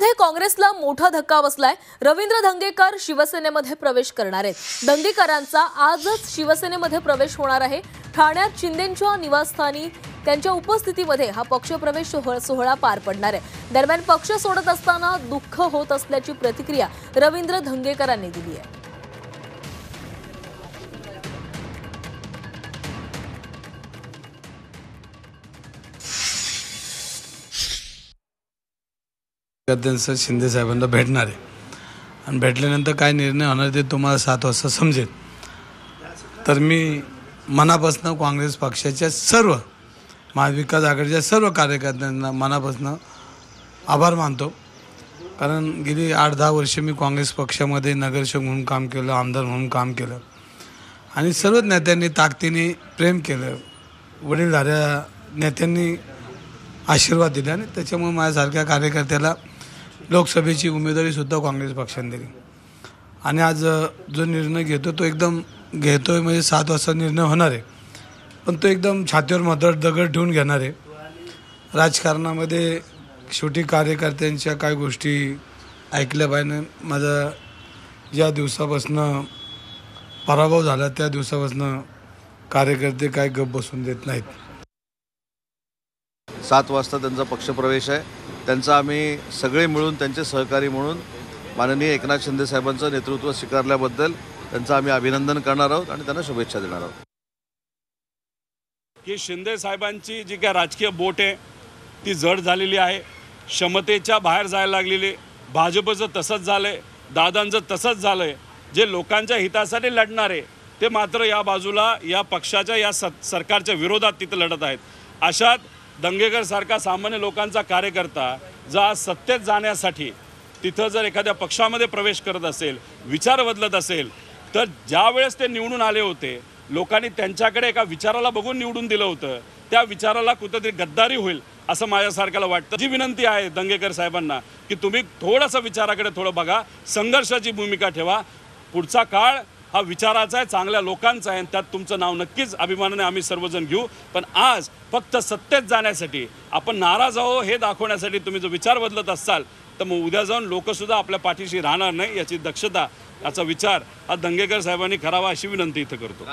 पुण्यामध्ये काँग्रेसला मोठा धक्का बसलाय। रवींद्र धंगेकर शिवसेनेमध्ये प्रवेश करणार आहेत। धंगेकरांचा आजच शिवसेनेमध्ये प्रवेश होणार आहे। ठाण्यात शिंदेंच्या निवासस्थानी त्यांच्या उपस्थितीमध्ये हा पक्षप्रवेश सोहळा पार पडणार आहे। दरम्यान पक्ष सोडत असताना दुःख होत असल्याची प्रतिक्रिया रवींद्र धंगेकरांनी दिली आहे। शिंदे साहेबांना भेटणार आहे आणि भेटल्यानंतर काय निर्णय होणार ते तुम्हाला 7 वाजता समजेल। तर मी मनापासून काँग्रेस पक्षाच्या सर्व महाविकास आघाडीच्या सर्व कार्यकर्त्यांना मनापासून आभार मानतो, कारण गेली 8-10 वर्ष मी काँग्रेस पक्षामध्ये नगरसेवक म्हणून काम केलं, आमदार म्हणून काम केलं आणि सर्व नेत्यांनी ताकदीने प्रेम केलं, वडीलधाऱ्या नेत्यांनी आशीर्वाद दिले आणि त्याच्यामुळे माझ्यासारख्या कार्यकर्त्याला लोकसभेची उमेदवारी सुद्धा काँग्रेस पक्षाने दिली। आणि आज जो निर्णय घेतो तो एकदम घेतोय म्हणजे 7 वाजता निर्णय होणार आहे, पण तो एकदम छातीवर मात्र दगड ठेवून घेणार आहे। राजकारणामध्ये शेवटी कार्यकर्त्यांच्या काय गोष्टी ऐकल्या पाहिजे। माझा ज्या दिवसापासून पराभव झाला त्या दिवसापासून कार्यकर्ते काय गप्प बसून देत नाहीत। 7 वाजता त्यांचा पक्षप्रवेश आहे। त्यांचा आम्ही सगळे मिळून त्यांचे सहकारी म्हणून माननीय एकनाथ शिंदे साहेबांचं नेतृत्व स्वीकारल्याबद्दल त्यांचं आम्ही अभिनंदन करणार आहोत आणि त्यांना शुभेच्छा देणार आहोत। की शिंदे साहेबांची जी काय राजकीय बोट आहे ती जड झालेली आहे, क्षमतेच्या बाहेर जायला लागलेली। भाजपचं तसंच झालंय, दादांचं तसंच झालंय। जे लोकांच्या हितासाठी लढणारे ते मात्र या बाजूला या पक्षाच्या या सरकारच्या विरोधात तिथे लढत आहेत। अशात दंगेकर सारखा सामान्य लोकांचा कार्यकर्ता जर आज सत्तेत जाण्यासाठी तिथं जर एखाद्या पक्षामध्ये प्रवेश करत असेल, विचार बदलत असेल, तर ज्या वेळेस ते निवडून आले होते लोकांनी त्यांच्याकडे एका विचाराला बघून निवडून दिलं होतं, त्या विचाराला कुठेतरी गद्दारी होईल असं माझ्यासारख्याला वाटतं। जी विनंती आहे दंगेकर साहेबांना की तुम्ही थोडंसं विचाराकडे थोडं बघा, संघर्षाची भूमिका ठेवा। पुढचा काळ हा विचाराचा आहे, चांगल्या लोकांचा आहे, त्यात तुमचं नाव नक्कीच अभिमानाने आम्ही सर्वजण घेऊ। पण आज फक्त सत्तेत जाण्यासाठी आपण नाराज आहो हे दाखवण्यासाठी तुम्ही जो विचार बदलत असाल तर मग उद्या जाऊन लोकसुद्धा आपल्या पाठीशी राहणार नाही, याची दक्षता याचा विचार हा दंगेकर साहेबांनी करावा अशी विनंती इथं करतो।